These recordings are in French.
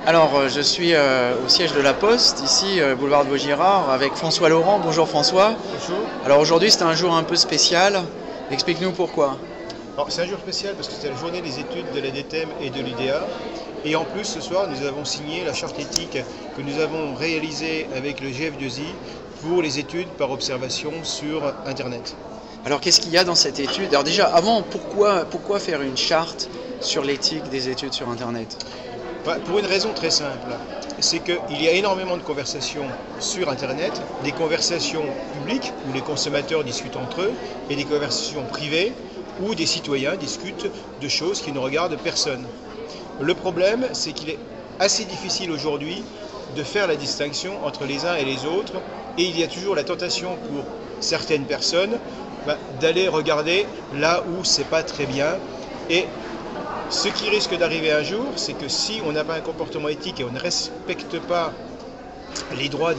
Alors, je suis au siège de la Poste, ici, boulevard de Vaugirard, avec François Laurent. Bonjour François. Bonjour. Alors aujourd'hui, c'est un jour un peu spécial. Explique-nous pourquoi. Alors c'est un jour spécial parce que c'est la journée des études de la DTEM et de l'UDA. Et en plus, ce soir, nous avons signé la charte éthique que nous avons réalisée avec le GF2I pour les études par observation sur Internet. Alors qu'est-ce qu'il y a dans cette étude? Alors déjà, avant, pourquoi faire une charte sur l'éthique des études sur Internet? Pour une raison très simple, c'est qu'il y a énormément de conversations sur Internet, des conversations publiques où les consommateurs discutent entre eux et des conversations privées où des citoyens discutent de choses qui ne regardent personne. Le problème, c'est qu'il est assez difficile aujourd'hui de faire la distinction entre les uns et les autres et il y a toujours la tentation pour certaines personnes d'aller regarder là où c'est pas très bien. Et ce qui risque d'arriver un jour, c'est que si on n'a pas un comportement éthique et on ne respecte pas les droits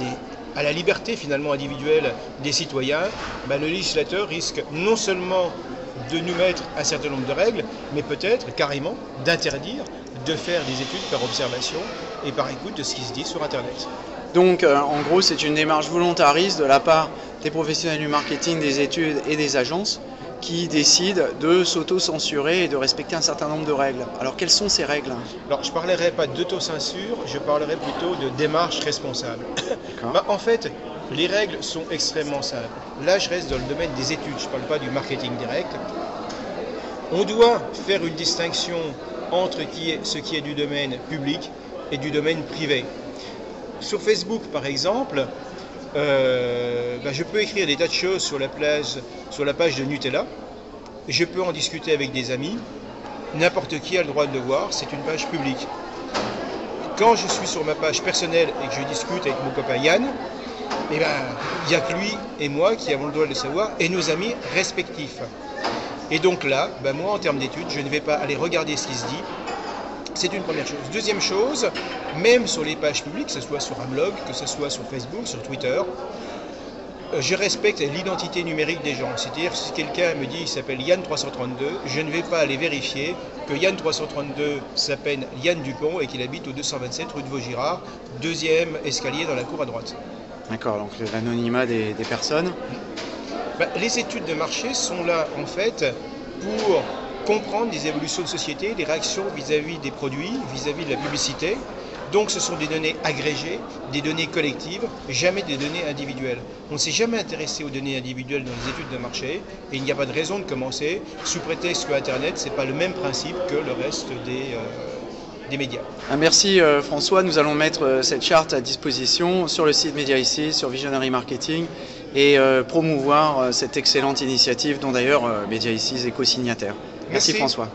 à la liberté finalement individuelle des citoyens, le législateur risque non seulement de nous mettre un certain nombre de règles, mais peut-être carrément d'interdire de faire des études par observation et par écoute de ce qui se dit sur Internet. Donc en gros, c'est une démarche volontariste de la part des professionnels du marketing, des études et des agences qui décident de s'auto-censurer et de respecter un certain nombre de règles. Alors quelles sont ces règles? Alors je ne parlerai pas d'autocensure, je parlerai plutôt de démarche responsable. En fait, les règles sont extrêmement simples. Là, je reste dans le domaine des études, je ne parle pas du marketing direct. On doit faire une distinction entre ce qui est du domaine public et du domaine privé. Sur Facebook, par exemple, je peux écrire des tas de choses sur la page de Nutella. Je peux en discuter avec des amis. N'importe qui a le droit de le voir, c'est une page publique. Quand je suis sur ma page personnelle et que je discute avec mon copain Yann, il n'y a que lui et moi qui avons le droit de le savoir, et nos amis respectifs. Et donc là, moi en termes d'études, je ne vais pas aller regarder ce qui se dit. C'est une première chose. Deuxième chose, même sur les pages publiques, que ce soit sur un blog, que ce soit sur Facebook, sur Twitter, je respecte l'identité numérique des gens. C'est-à-dire, si quelqu'un me dit qu'il s'appelle Yann332, je ne vais pas aller vérifier que Yann332 s'appelle Yann Dupont et qu'il habite au 227 rue de Vaugirard, deuxième escalier dans la cour à droite. D'accord, donc l'anonymat des personnes. Les études de marché sont là, en fait, pour comprendre des évolutions de société, des réactions vis-à-vis des produits, vis-à-vis de la publicité. Donc ce sont des données agrégées, des données collectives, jamais des données individuelles. On ne s'est jamais intéressé aux données individuelles dans les études de marché et il n'y a pas de raison de commencer sous prétexte que Internet, ce n'est pas le même principe que le reste des médias. Merci François, nous allons mettre cette charte à disposition sur le site Mediaicis, sur Visionary Marketing et promouvoir cette excellente initiative dont d'ailleurs Mediaicis est co-signataire. Merci François.